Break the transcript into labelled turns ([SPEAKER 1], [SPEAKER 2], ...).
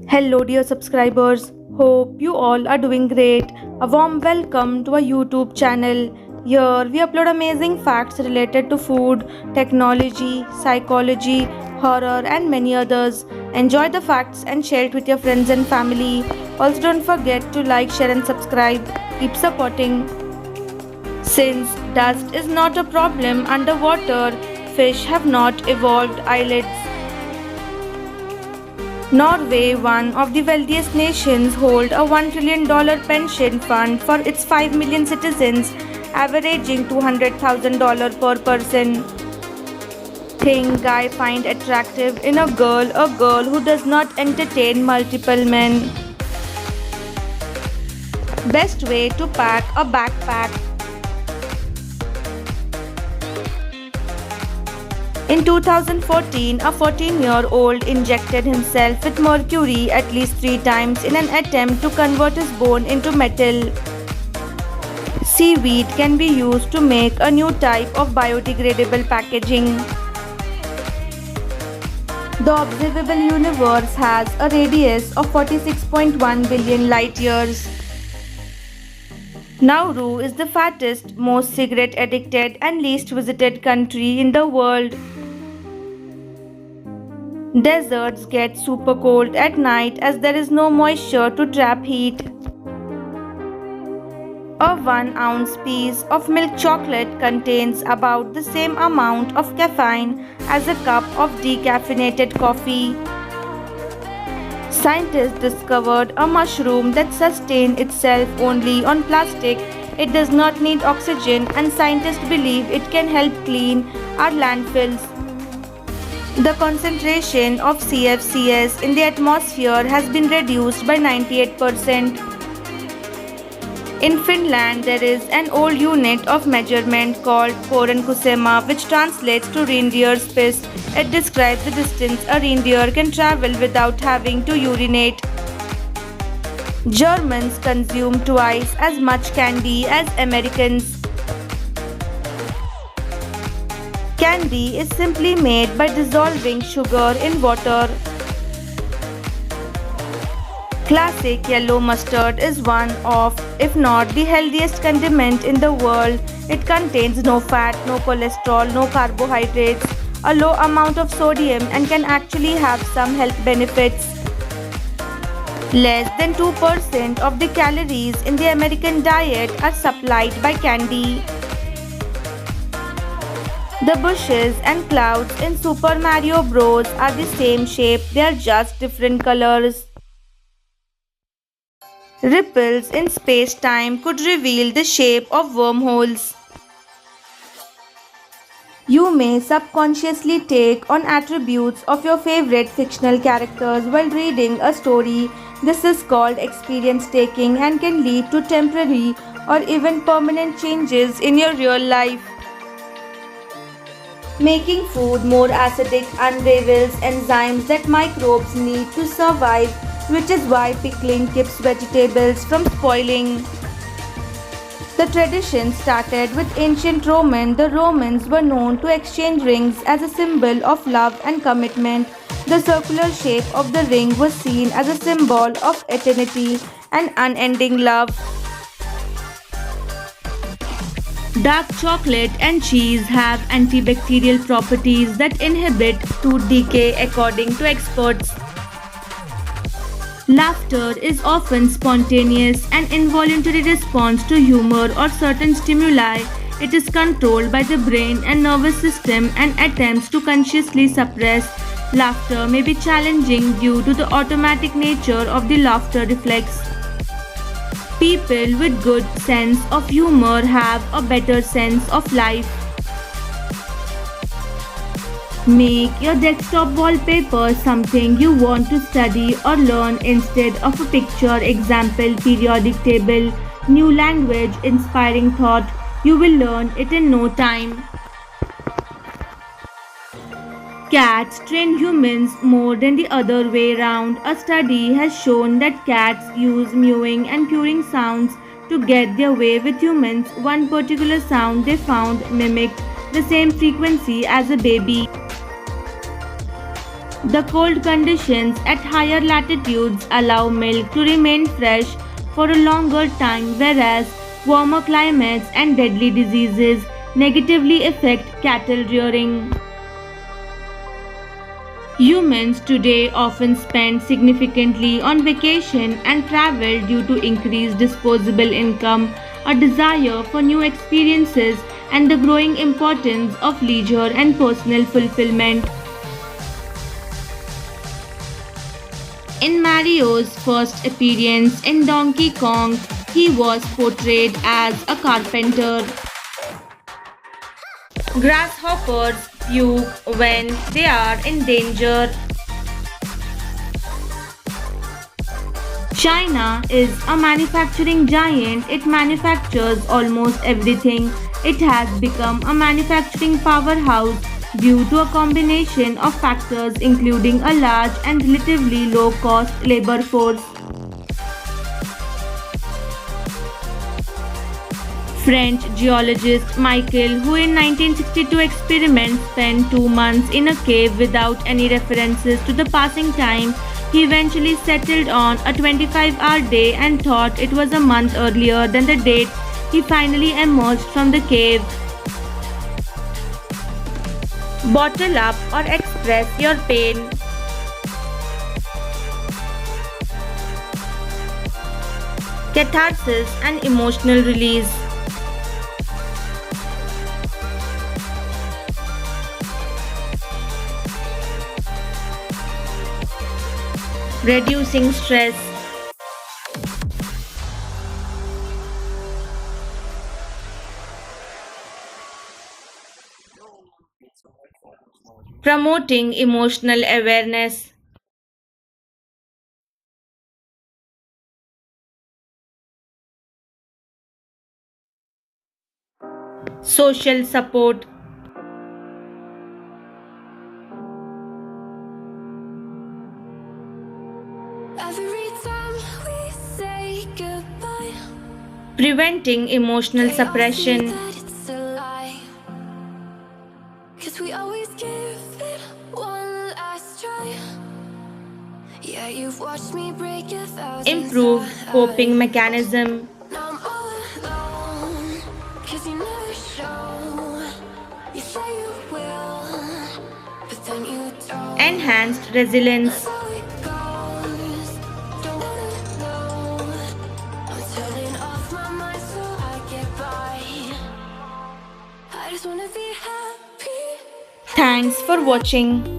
[SPEAKER 1] Hello, dear subscribers. Hope you all are doing great. A warm welcome to our YouTube channel. Here we upload amazing facts related to food, technology, psychology, horror, and many others. Enjoy the facts and share it with your friends and family. Also, don't forget to like, share, and subscribe. Keep supporting. Since dust is not a problem underwater, fish have not evolved eyelids. Norway, one of the wealthiest nations, holds a $1 trillion pension fund for its 5 million citizens, averaging $200,000 per person. Thing guy find attractive in a girl who does not entertain multiple men. Best way to pack a backpack. In 2014, a 14-year-old injected himself with mercury at least 3 times in an attempt to convert his bone into metal. Seaweed can be used to make a new type of biodegradable packaging. The observable universe has a radius of 46.1 billion light years. Nauru is the fattest, most cigarette addicted, and least visited country in the world. Deserts get super cold at night as there is no moisture to trap heat. A 1 ounce piece of milk chocolate contains about the same amount of caffeine as a cup of decaffeinated coffee. Scientists discovered a mushroom that sustains itself only on plastic. It does not need oxygen, and scientists believe it can help clean our landfills. The concentration of CFCs in the atmosphere has been reduced by 98%. In Finland, there is an old unit of measurement called Korenkusema, which translates to reindeer's piss. It describes the distance a reindeer can travel without having to urinate. Germans consume twice as much candy as Americans. Candy is simply made by dissolving sugar in water. Classic yellow mustard is one of, if not the healthiest condiment in the world. It contains no fat, no cholesterol, no carbohydrates, a low amount of sodium, and can actually have some health benefits. Less than 2% of the calories in the American diet are supplied by candy. The bushes and clouds in Super Mario Bros. Are the same shape, they are just different colors. Ripples in space-time could reveal the shape of wormholes. You may subconsciously take on attributes of your favorite fictional characters while reading a story. This is called experience taking and can lead to temporary or even permanent changes in your real life. Making food more acidic unravels enzymes that microbes need to survive, which is why pickling keeps vegetables from spoiling. The tradition started with ancient Roman. The Romans were known to exchange rings as a symbol of love and commitment. The circular shape of the ring was seen as a symbol of eternity and unending love. Dark chocolate and cheese have antibacterial properties that inhibit tooth decay, according to experts. Laughter is often spontaneous and involuntary response to humor or certain stimuli. It is controlled by the brain and nervous system, and attempts to consciously suppress laughter may be challenging due to the automatic nature of the laughter reflex. People with good sense of humor have a better sense of life. Make your desktop wallpaper something you want to study or learn instead of a picture. Example, periodic table, new language, inspiring thought. You will learn it in no time. Cats train humans more than the other way around. A study has shown that cats use mewing and purring sounds to get their way with humans. One particular sound they found mimicked the same frequency as a baby. The cold conditions at higher latitudes allow milk to remain fresh for a longer time, whereas warmer climates and deadly diseases negatively affect cattle rearing. Humans today often spend significantly on vacation and travel due to increased disposable income, a desire for new experiences, and the growing importance of leisure and personal fulfillment. In Mario's first appearance in Donkey Kong, he was portrayed as a carpenter. Grasshoppers puke when they are in danger. China is a manufacturing giant. It manufactures almost everything. It has become a manufacturing powerhouse due to a combination of factors including a large and relatively low cost labor force. French geologist Michael, who in 1962 experiment spent 2 months in a cave without any references to the passing time, he eventually settled on a 25-hour day and thought it was a month earlier than the date he finally emerged from the cave. Bottle up or express your pain. Catharsis and emotional release. Reducing stress. Promoting emotional awareness. Social support.
[SPEAKER 2] Every time we say goodbye,
[SPEAKER 1] Preventing emotional
[SPEAKER 2] they all see
[SPEAKER 1] suppression.
[SPEAKER 2] that it's a lie. 'Cause we always give it one last try. Yeah, you've watched me break 1,000
[SPEAKER 1] Improved coping
[SPEAKER 2] times.
[SPEAKER 1] mechanism.
[SPEAKER 2] Now I'm all alone, 'cause you never show. You say you will, but then you don't.
[SPEAKER 1] Enhanced resilience.
[SPEAKER 2] That's how it goes. Don't wanna know. I'm turning off my mind so I get by. I just wanna be happy.
[SPEAKER 1] Thanks for watching.